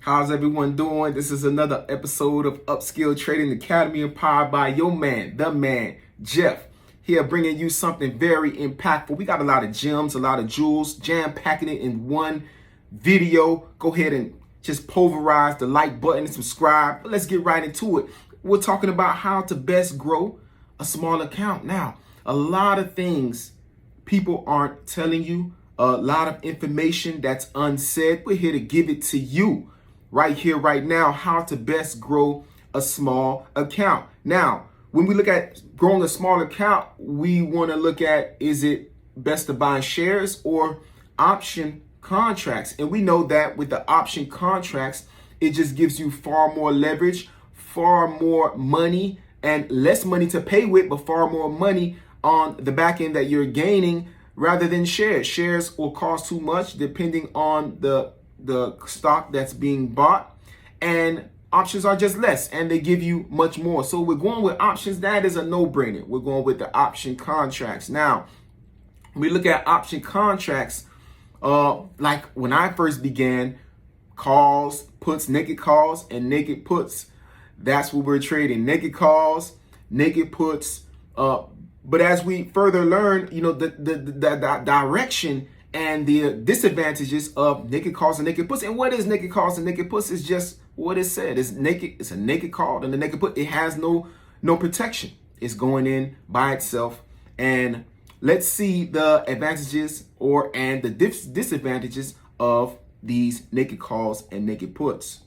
How's everyone doing? This is another episode of Upskill Trading Academy, empowered by your man, the man, Jeff. Here bringing you something very impactful. We got a lot of gems, a lot of jewels, jam-packing it in one video. Go ahead and just pulverize the like button and subscribe. But let's get right into it. We're talking about how to best grow a small account. Now, a lot of things people aren't telling you, a lot of information that's unsaid. We're here to give it to you right here, right now, how to best grow a small account. Now, when we look at growing a small account, we want to look at, is it best to buy shares or option contracts? And we know that with the option contracts, it just gives you far more leverage, far more money, and less money to pay with, but far more money on the back end that you're gaining rather than shares. Shares will cost too much depending on the stock that's being bought, and options are just less and they give you much more. So we're going with options. That is a no-brainer. We're going with the option contracts. Now, when we look at option contracts, like when I first began, calls, puts, naked calls, and naked puts. That's what we're trading. Naked calls, naked puts. But as we further learn, the direction and the disadvantages of naked calls and naked puts. And what is naked calls and naked puts? Is just what it said. It's naked. It's a naked call and a naked put. It has no protection. It's going in by itself. And let's see the advantages and the disadvantages of these naked calls and naked puts.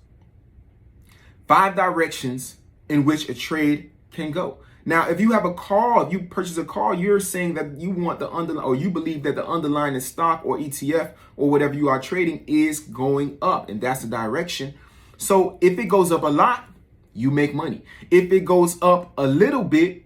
5 directions in which a trade can go. Now, if you have a call, if you purchase a call, you're saying that you want or you believe that the underlying stock or ETF or whatever you are trading is going up, and that's the direction. So if it goes up a lot, you make money. If it goes up a little bit,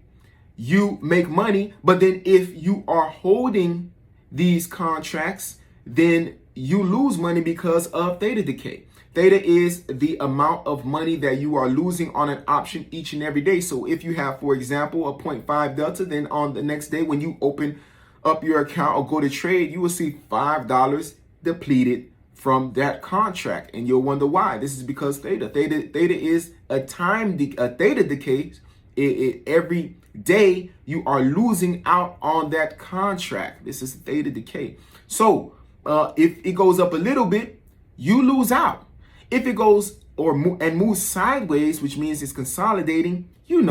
you make money. But then if you are holding these contracts, then you lose money because of theta decay. Theta is the amount of money that you are losing on an option each and every day. So if you have, for example, a 0.5 delta, then on the next day when you open up your account or go to trade, you will see $5 depleted from that contract. And you'll wonder why. This is because theta is a theta decay. Every day you are losing out on that contract. This is theta decay. So if it goes up a little bit, you lose out. If it goes and moves sideways, which means it's consolidating, you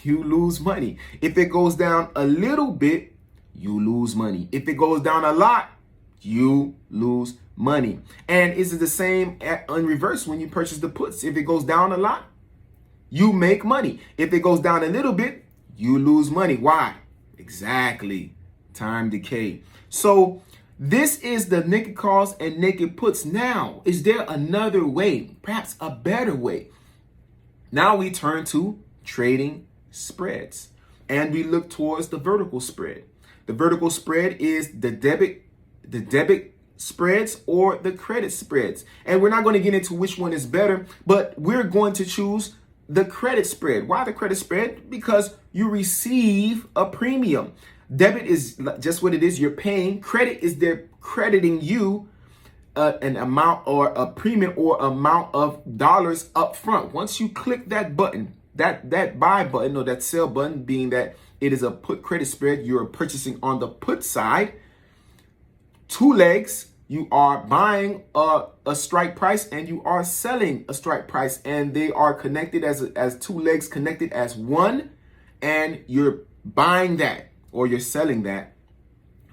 lose money. If it goes down a little bit, you lose money. If it goes down a lot, you lose money. And is it the same in reverse when you purchase the puts? If it goes down a lot, you make money. If it goes down a little bit, you lose money. Why? Exactly. Time decay. So this is the naked calls and naked puts. Now, is there another way, perhaps a better way? Now we turn to trading spreads and we look towards the vertical spread. The vertical spread is the debit spreads or the credit spreads. And we're not going to get into which one is better, but we're going to choose the credit spread. Why the credit spread? Because you receive a premium. Debit is just what it is. You're paying. Credit is they're crediting you an amount or a premium or amount of dollars up front. Once you click that button, that buy button or that sell button, being that it is a put credit spread, you're purchasing on the put side. 2 legs. You are buying a strike price and you are selling a strike price, and they are connected as 2 legs connected as one, and you're buying that. Or you're selling that,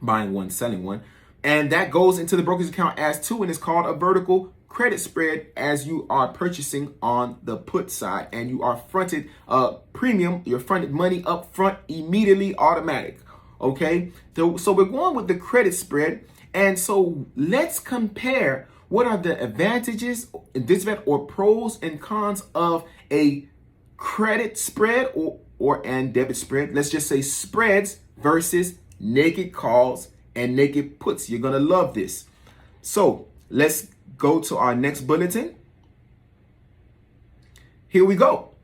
buying one, selling one. And that goes into the broker's account as 2, and it's called a vertical credit spread as you are purchasing on the put side. And you are fronted a premium, you're fronted money up front immediately, automatic. Okay, so we're going with the credit spread. And so let's compare what are the advantages, or pros and cons of a credit spread and debit spread. Let's just say spreads versus naked calls and naked puts. You're going to love this. So let's go to our next bulletin. Here we go.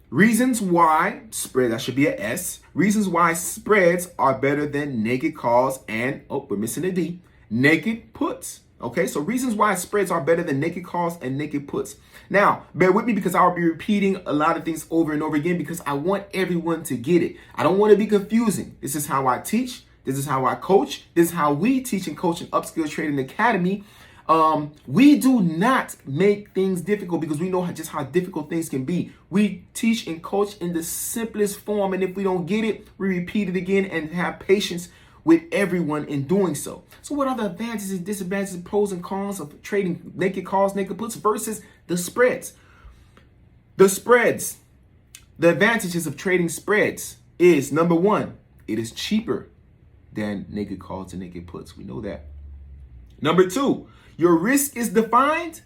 Reasons why spread, that should be a S. Reasons why spreads are better than naked calls and, we're missing a D, naked puts. Okay, so reasons why spreads are better than naked calls and naked puts. Now, bear with me because I'll be repeating a lot of things over and over again because I want everyone to get it. I don't want to be confusing. This is how I teach. This is how I coach. This is how we teach and coach in Upskill Trading Academy. We do not make things difficult because we know just how difficult things can be. We teach and coach in the simplest form, and if we don't get it, we repeat it again and have patience with everyone in doing so. So what are the advantages and disadvantages, pros and cons of trading naked calls, naked puts versus the spreads? The spreads, the advantages of trading spreads is, number one, it is cheaper than naked calls and naked puts. We know that. Number two, your risk is defined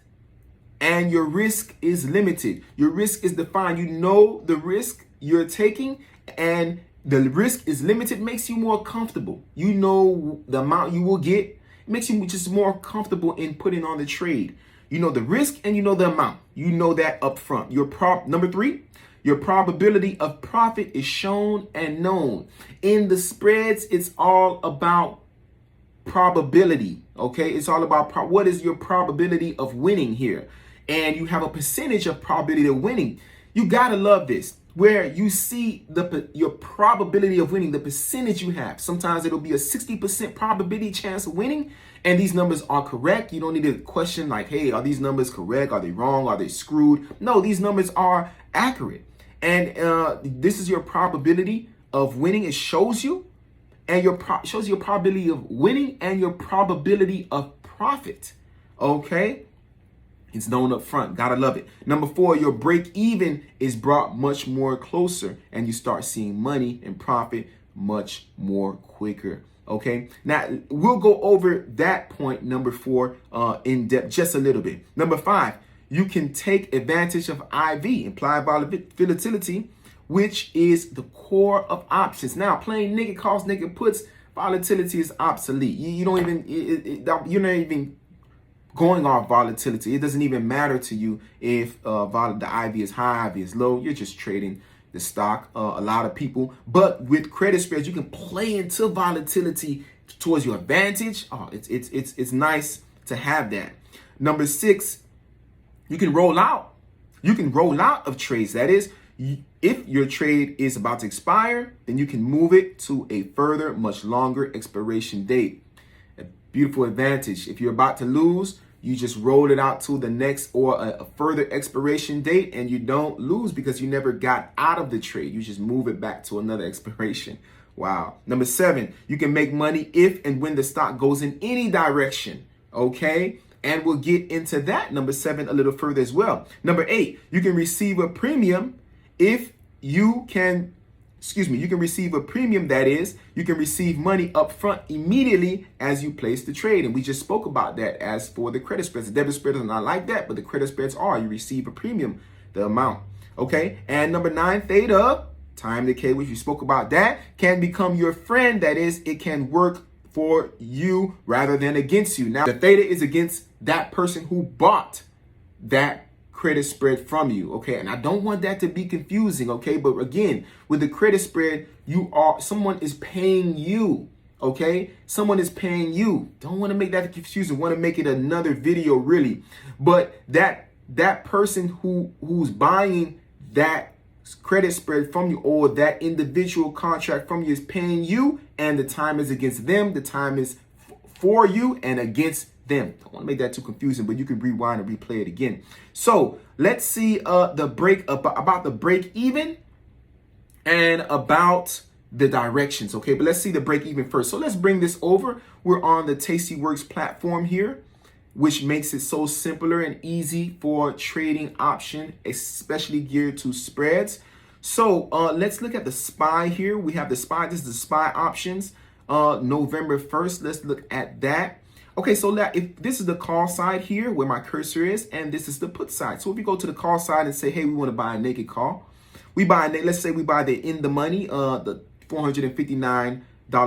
and your risk is limited. Your risk is defined. You know the risk you're taking, and the risk is limited, makes you more comfortable. You know the amount you will get. It makes you just more comfortable in putting on the trade. You know the risk and you know the amount. You know that up front. Number three, your probability of profit is shown and known. In the spreads, it's all about probability. Okay, it's all about what is your probability of winning here. And you have a percentage of probability of winning. You gotta love this, where you see your probability of winning, the percentage you have. Sometimes it'll be a 60% probability chance of winning, and these numbers are correct. You don't need to question like, hey, are these numbers correct? Are they wrong? Are they screwed? No, these numbers are accurate. And this is your probability of winning. It shows you, and shows your probability of winning and your probability of profit. Okay? It's known up front. Gotta love it. Number four, your break even is brought much more closer, and you start seeing money and profit much more quicker. Okay, now we'll go over that point, number four, in depth just a little bit. Number five, you can take advantage of IV, implied volatility, which is the core of options. Now, playing naked calls, naked puts, volatility is obsolete. You don't even, you're not even going off volatility. It doesn't even matter to you if the IV is high, IV is low. You're just trading the stock. A lot of people, but with credit spreads, you can play into volatility towards your advantage. Oh, it's nice to have that. Number six, you can roll out. You can roll out of trades. That is, if your trade is about to expire, then you can move it to a further, much longer expiration date. A beautiful advantage. If you're about to lose, you just roll it out to the next or a further expiration date, and you don't lose because you never got out of the trade. You just move it back to another expiration. Wow. Number seven, you can make money if and when the stock goes in any direction. Okay. And we'll get into that, number seven, a little further as well. Number eight, you can receive a premium if you can receive a premium. That is, you can receive money up front immediately as you place the trade. And we just spoke about that. As for the credit spreads, the debit spreads are not like that, but the credit spreads are. You receive a premium, the amount. Okay. And number nine, theta, time decay, which we spoke about, that can become your friend. That is, it can work for you rather than against you. Now, the theta is against that person who bought that credit spread from you. Okay, and I don't want that to be confusing. Okay, but again, with the credit spread, someone is paying you. Okay, someone is paying you. Don't want to make that confusing. Want to make it another video, really. But that person who's buying that credit spread from you, or that individual contract from you, is paying you, and the time is against them. The time is for you and against them. Don't want to make that too confusing, but you can rewind and replay it again. So let's see about the break even and about the directions. Okay, but let's see the break even first. So let's bring this over. We're on the Tastyworks platform here, which makes it so simpler and easy for trading option, especially geared to spreads. So let's look at the SPY here. We have the SPY. This is the SPY options, November 1st. Let's look at that. Okay, so if this is the call side here where my cursor is, and this is the put side. So if we go to the call side and say, hey, we want to buy a naked call, let's say we buy the in the money, the $459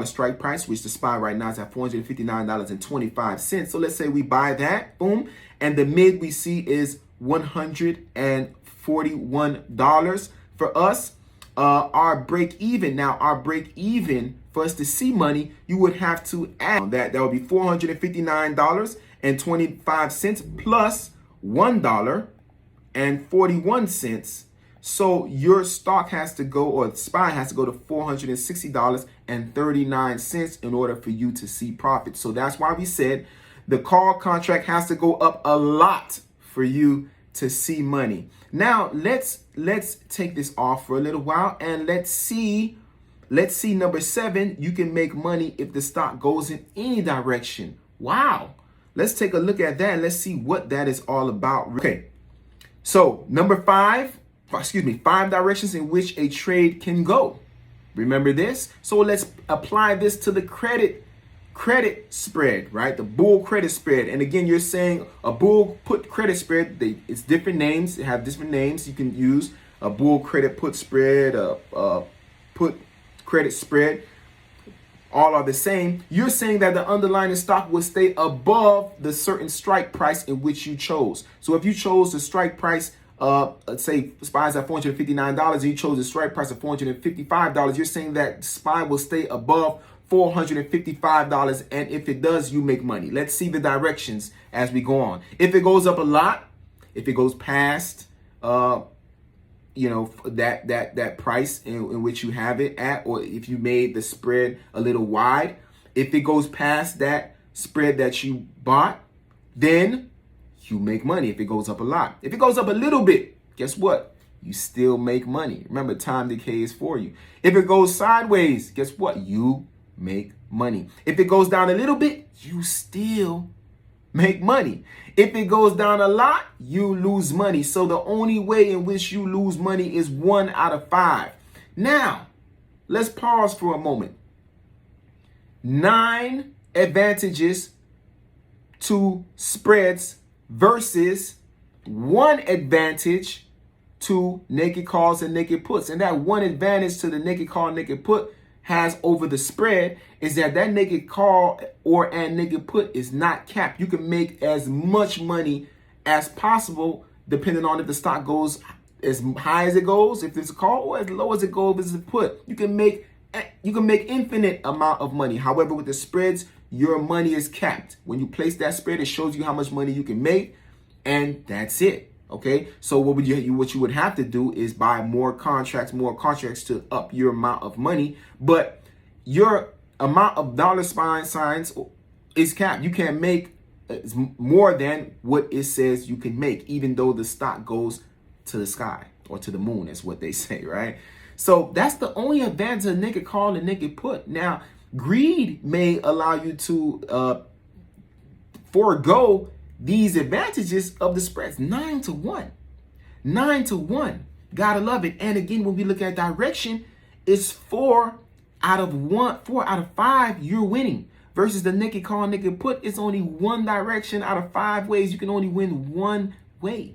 strike price, which the SPY right now is at $459.25. So let's say we buy that, boom, and the mid we see is $141 for us. Our break even, for us to see money, you would have to add on that. That would be $459 $4.25 plus $1.41. So your stock has to go, or the SPY has to go to $460.39 in order for you to see profit. So that's why we said the call contract has to go up a lot for you to see money. Now let's take this off for a little while and let's see number 7. You can make money if the stock goes in any direction. Wow. Let's take a look at that and let's see what that is all about. Okay. So number 5 directions in which a trade can go. Remember this? So let's apply this to the credit spread, right? The bull credit spread. And again, you're saying a bull put credit spread, it's different names. They have different names you can use. A bull credit put spread, a put credit spread. All are the same. You're saying that the underlying stock will stay above the certain strike price in which you chose. So if you chose the strike price, let's say SPY is at $459 and you chose the strike price of $455, you're saying that SPY will stay above $455, and if it does, you make money. Let's see the directions as we go on. If it goes up a lot, if it goes past that price in which you have it at, or if you made the spread a little wide, if it goes past that spread that you bought, then you make money. If it goes up a lot, if it goes up a little bit, guess what? You still make money. Remember, time decay is for you. If it goes sideways, guess what? You make money. If it goes down a little bit, you still make money. If it goes down a lot, you lose money. So the only way in which you lose money is 1 out of 5. Now, let's pause for a moment. 9 advantages to spreads versus 1 advantage to naked calls and naked puts. And that 1 advantage to the naked call and naked put has over the spread is that naked call and naked put is not capped. You can make as much money as possible depending on if the stock goes as high as it goes, if it's a call, or as low as it goes if it's a put. You can make infinite amount of money. However, with the spreads, your money is capped. When you place that spread, it shows you how much money you can make, and that's it. Okay, so what you would have to do is buy more contracts to up your amount of money, but your amount of dollar signs is capped. You can't make more than what it says you can make, even though the stock goes to the sky or to the moon, is what they say, right? So that's the only advantage of naked call and naked put. Now, greed may allow you to forego these advantages of the spreads. 9 to 1. Gotta love it. And again, when we look at direction, it's 4 out of 5 you're winning. Versus the naked call, naked put, it's only 1 direction out of 5 ways. You can only win 1 way.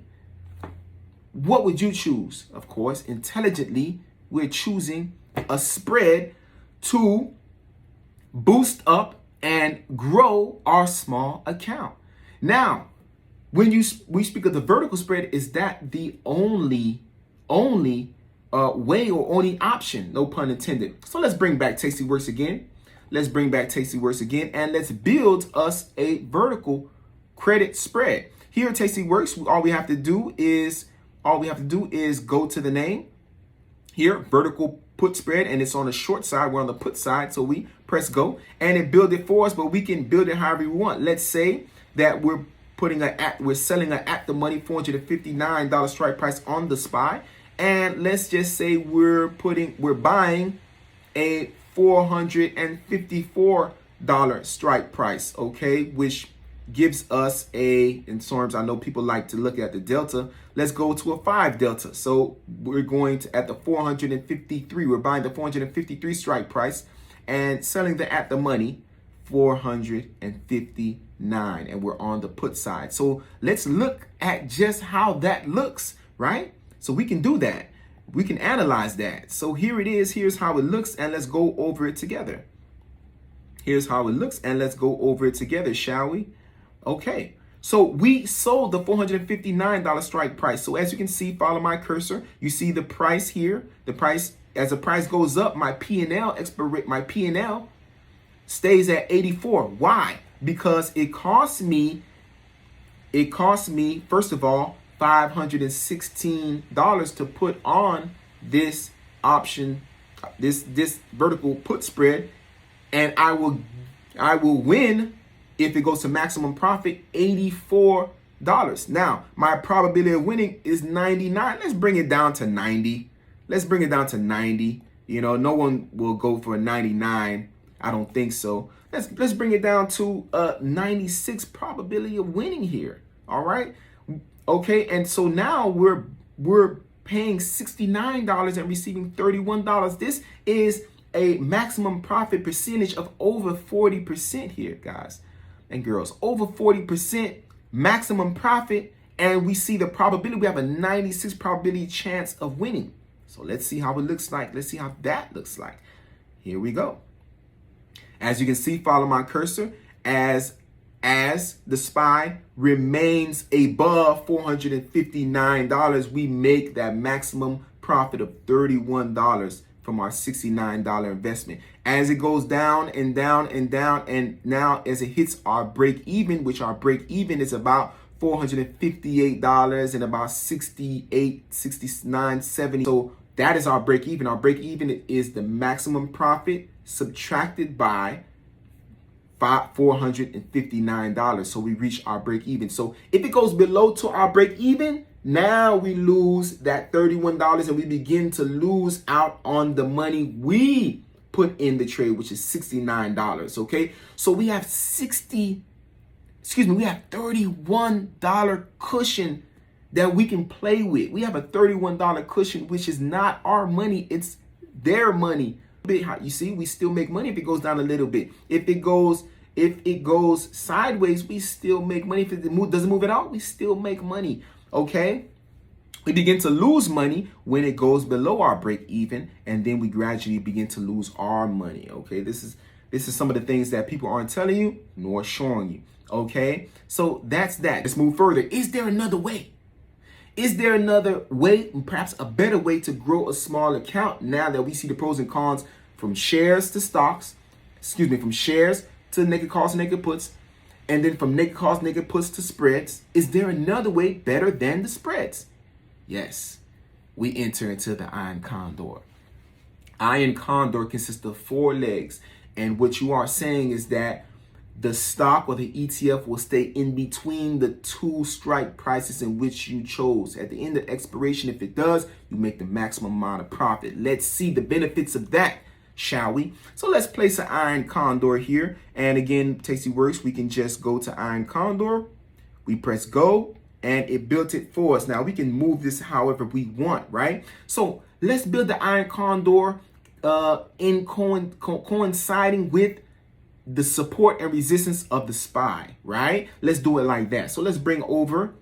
What would you choose? Of course, intelligently, we're choosing a spread to boost up and grow our small account. Now, when we speak of the vertical spread, is that the only way or only option? No pun intended. So let's bring back Tasty Works again. And let's build us a vertical credit spread. Here at Tasty Works, all we have to do is go to the name. Here, vertical put spread, and it's on the short side. We're on the put side, so we press go, and it build it for us. But we can build it however we want. Let's say that we're selling an at the money $459 strike price on the SPY, and let's just say we're buying a $454 strike price, okay, which gives us in terms, I know people like to look at the delta. Let's go to a 5 delta. So we're going to at the 453. We're buying the 453 strike price and selling the at the money 459, and we're on the put side. So let's look at just how that looks, right? So we can do that. We can analyze that. So here it is. Here's how it looks, and let's go over it together. Shall we? Okay. So we sold the $459 strike price. So as you can see, follow my cursor. You see the price here. The price, as the price goes up, my P&L stays at 84. Why? Because it costs me it cost me, first of all, $516 to put on this option, this vertical put spread, and I will win if it goes to maximum profit, $84. Now, my probability of winning is 99. Let's bring it down to 90. Let's bring it down to 90. You know, no one will go for a 99. I don't think so. Let's bring it down to a 96 probability of winning here. All right. Okay. And so now we're paying $69 and receiving $31. This is a maximum profit percentage of over 40% here, guys and girls. Over 40% maximum profit. And we see the probability. We have a 96 probability chance of winning. So let's see how it looks like. Let's see how that looks like. Here we go. As you can see, follow my cursor. As the SPY remains above $459, we make that maximum profit of $31 from our $69 investment. As it goes down and down and down, and now as it hits our break even, which our break even is about $458 and about 68, 69, 70. So that is our break even. Our break even is the maximum profit subtracted by $459. So we reach our break even. So if it goes below to our break even, now we lose that $31 and we begin to lose out on the money we put in the trade, which is $69. Okay. So we have we have $31 cushion that we can play with. We have a $31 cushion, which is not our money. It's their money. You see, we still make money if it goes down a little bit. If it goes sideways, we still make money. If it doesn't move at all, we still make money. Okay. We begin to lose money when it goes below our break even, and then we gradually begin to lose our money. Okay. This is some of the things that people aren't telling you nor showing you. Okay. So that's that. Let's move further. Is there another way? Is there another way, perhaps a better way to grow a small account now that we see the pros and cons from shares to stocks, from shares to naked calls, naked puts, and then from naked calls, naked puts to spreads? Is there another way better than the spreads? Yes, we enter into the Iron Condor. Iron Condor consists of 4 legs. And what you are saying is that the stock or the ETF will stay in between the 2 strike prices in which you chose. At the end of expiration, if it does, you make the maximum amount of profit. Let's see the benefits of that, shall we? So let's place an Iron Condor here. And again, Tasty Works, we can just go to Iron Condor. We press go and it built it for us. Now we can move this however we want, right? So let's build the Iron Condor in coinciding with the support and resistance of the SPY, right? Let's do it like that. So let's bring over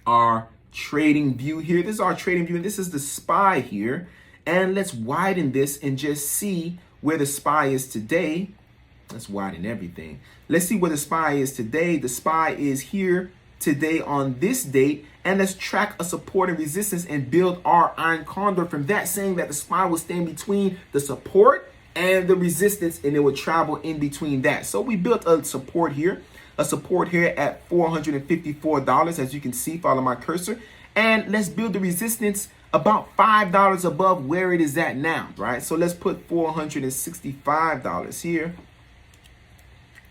our trading view here. This is our trading view, and this is the SPY here. And let's widen this and just see where the SPY is today. Let's widen everything. Let's see where the SPY is today. The SPY is here today on this date. And let's track a support and resistance and build our Iron Condor from that, saying that the SPY will stand between the support and the resistance, and it would travel in between that. So we built a support here at $454, as you can see, follow my cursor. And let's build the resistance about $5 above where it is at now, right? So let's put $465 here,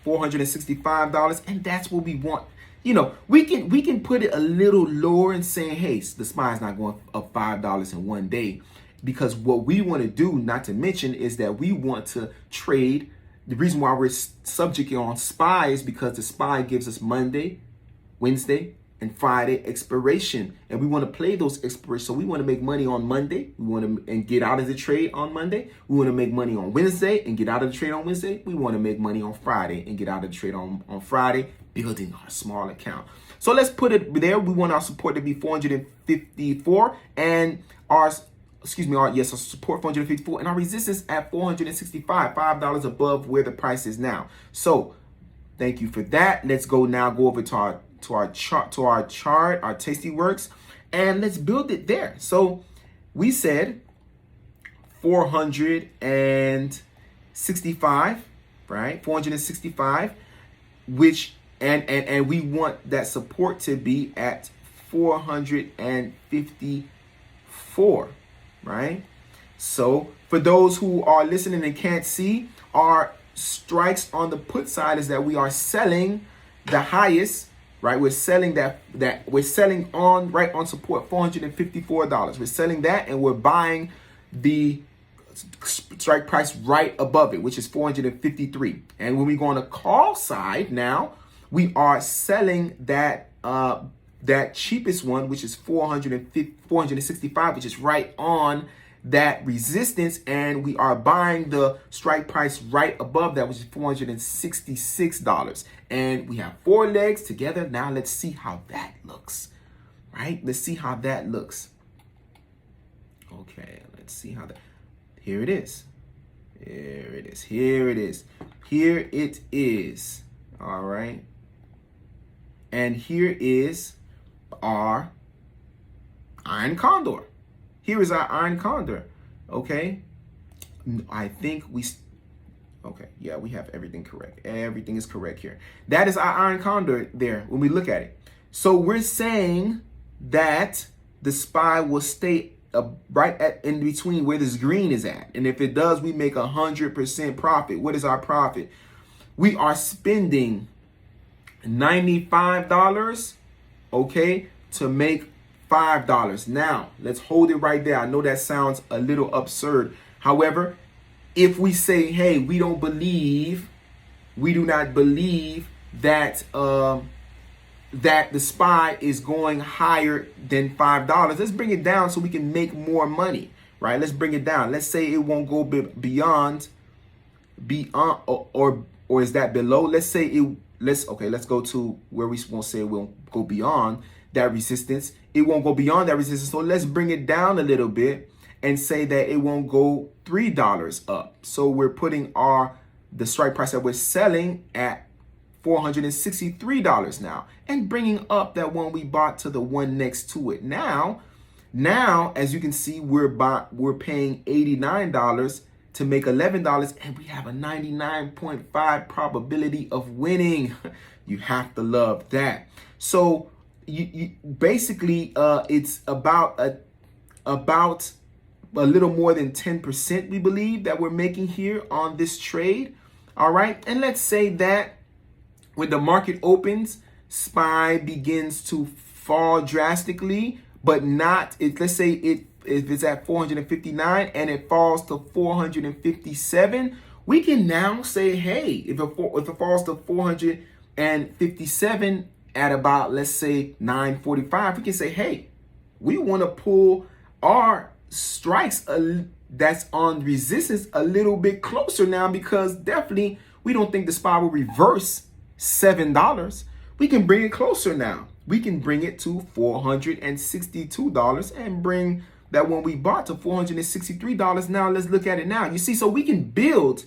$465, and that's what we want. You know, we can put it a little lower and saying, hey, the SPY is not going up $5 in one day. Because what we want to do, not to mention, is that we want to trade. The reason why we're subject on SPY is because the SPY gives us Monday, Wednesday, and Friday expiration. And we want to play those expirations. So we want to make money on Monday. We want to and get out of the trade on Monday. We want to make money on Wednesday and get out of the trade on Wednesday. We want to make money on Friday and get out of the trade on Friday, building our small account. So let's put it there. We want our support to be 454 and our support 454 and our resistance at 465, $5 above where the price is now. So thank you for that. Let's go over to our chart, our Tasty Works, and let's build it there. So we said 465, right? 465, which And we want that support to be at 454, right? So for those who are listening and can't see, our strikes on the put side is that we are selling the highest, right? We're selling that we're selling on right on support $454. We're selling that, and we're buying the strike price right above it, which is 453. And when we go on the call side now, we are selling that that cheapest one, which is 465, which is right on that resistance, and we are buying the strike price right above that, which is $466. And we have 4 legs together. Now let's see how that looks, right? Let's see how that looks. Okay, let's see how that. Here it is. Here it is. Here it is. Here it is. All right. And here is our Iron Condor. Here is our Iron Condor. Okay. I think okay. Yeah, we have everything correct. Everything is correct here. That is our Iron Condor there when we look at it. So we're saying that the SPY will stay right in between where this green is at. And if it does, we make 100% profit. What is our profit? We are spending $95, okay, to make $5. Now, let's hold it right there. I know that sounds a little absurd. However, if we say, hey, we do not believe that that the SPY is going higher than $5, let's bring it down so we can make more money, right? Let's bring it down. Let's say it won't go beyond, or is that below? Let's say it. Let's go to where we won't say it won't go beyond that resistance. It won't go beyond that resistance. So let's bring it down a little bit and say that it won't go $3 up. So we're putting the strike price that we're selling at $463 now, and bringing up that one we bought to the one next to it. Now, as you can see, we're paying $89 to make $11, and we have a 99.5 probability of winning. You have to love that. So you basically it's about a little more than 10%, we believe, that we're making here on this trade. All right, and let's say that when the market opens, SPY begins to fall drastically, but not, let's say if it's at 459 and it falls to 457, we can now say, hey, if it falls to 457 at about, let's say 9:45, we can say, hey, we want to pull our strikes that's on resistance a little bit closer now, because definitely we don't think the SPY will reverse $7. We can bring it closer now. We can bring it to $462 and bring that one we bought to $463. Now let's look at it now. You see, so we can build,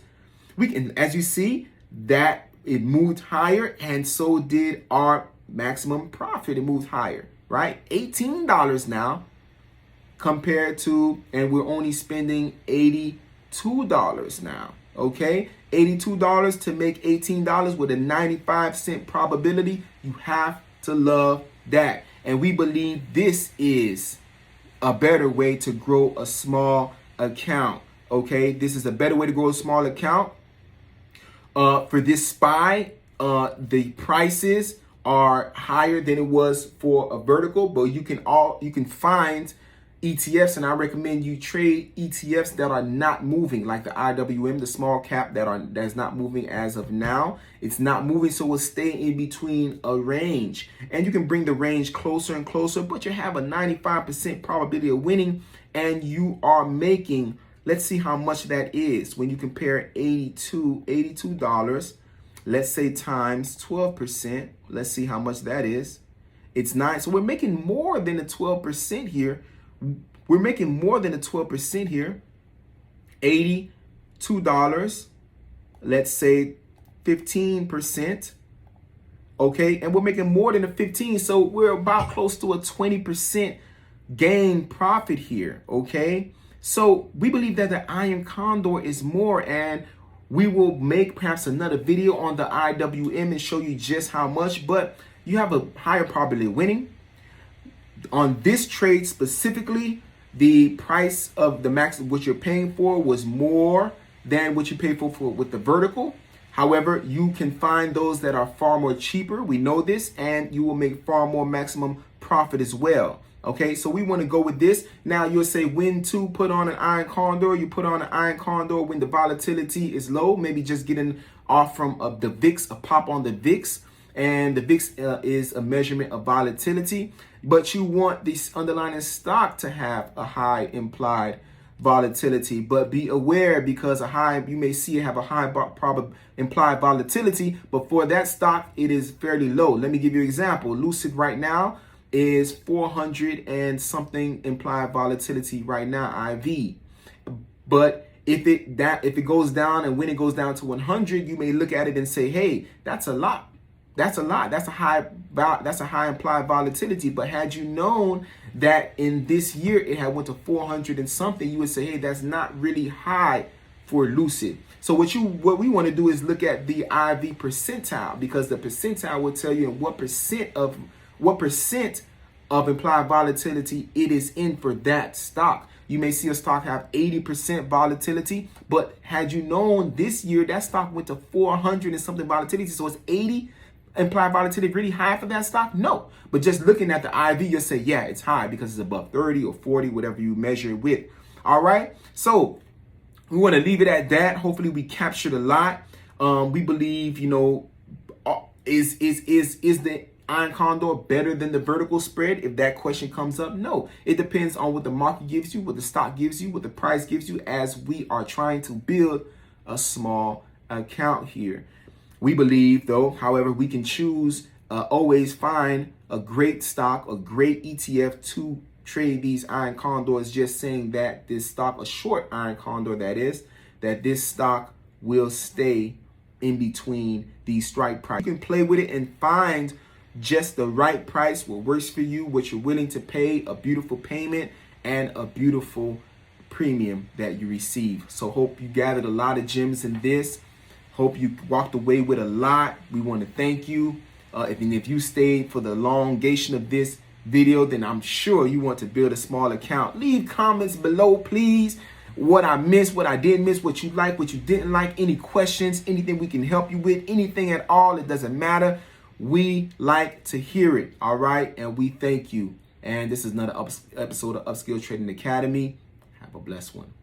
as you see, that it moved higher, and so did our maximum profit. It moved higher, right? $18 now compared to, and we're only spending $82 now, okay? $82 to make $18 with a 95% probability. You have to love that. And we believe this is a better way to grow a small account, okay? This is a better way to grow a small account. For this SPY, the prices are higher than it was for a vertical, but you can find ETFs, and I recommend you trade ETFs that are not moving, like the IWM, the small cap that's not moving as of now. It's not moving, so we'll stay in between a range, and you can bring the range closer and closer, but you have a 95% probability of winning, and you are making, let's see how much that is when you compare $82, let's say times 12%. Let's see how much that is. It's 9. So we're making more than the 12% here. We're making more than the 12% here. $82. Let's say 15%. Okay, and we're making more than the 15. So we're about close to a 20% gain profit here. Okay, so we believe that the Iron Condor is more, and We will make perhaps another video on the IWM and show you just how much, but you have a higher probability of winning. On this trade specifically, the price of the max, what you're paying for, was more than what you pay for with the vertical. However, you can find those that are far more cheaper. We know this, and you will make far more maximum profit as well. Okay, so we want to go with this. Now you'll say when to put on an iron condor. You put on an iron condor when the volatility is low, maybe just getting off from the VIX, a pop on the VIX. And the VIX is a measurement of volatility. But you want this underlying stock to have a high implied volatility. But be aware, because you may see it have a high implied volatility, but for that stock, it is fairly low. Let me give you an example. Lucid right now is 400 and something implied volatility right now, IV. But if it goes down, and when it goes down to 100, you may look at it and say, hey, that's a lot. That's a lot. That's a high implied volatility. But had you known that in this year it had went to 400 and something, you would say, hey, that's not really high for Lucid. So what we want to do is look at the IV percentile, because the percentile will tell you what percent of implied volatility it is in for that stock. You may see a stock have 80% volatility, but had you known this year that stock went to 400 and something volatility, so it's 80 implied volatility really high for that stock? No. But just looking at the IV, you'll say, yeah, it's high because it's above 30 or 40, whatever you measure it with. All right. So we want to leave it at that. Hopefully we captured a lot. We believe, is the iron condor better than the vertical spread? If that question comes up, no. It depends on what the market gives you, what the stock gives you, what the price gives you, as we are trying to build a small account here. We believe, though, however, we can choose, always find a great stock, a great ETF to trade these iron condors, just saying that this stock, a short iron condor that is, that this stock will stay in between these strike prices. You can play with it and find just the right price, what works for you, what you're willing to pay, a beautiful payment, and a beautiful premium that you receive. So hope you gathered a lot of gems in this. Hope you walked away with a lot. We want to thank you. If you stayed for the elongation of this video, then I'm sure you want to build a small account. Leave comments below, please. What I missed, what I didn't miss, what you like, what you didn't like, any questions, anything we can help you with, anything at all. It doesn't matter. We like to hear it. All right. And we thank you. And this is another episode of Upskill Trading Academy. Have a blessed one.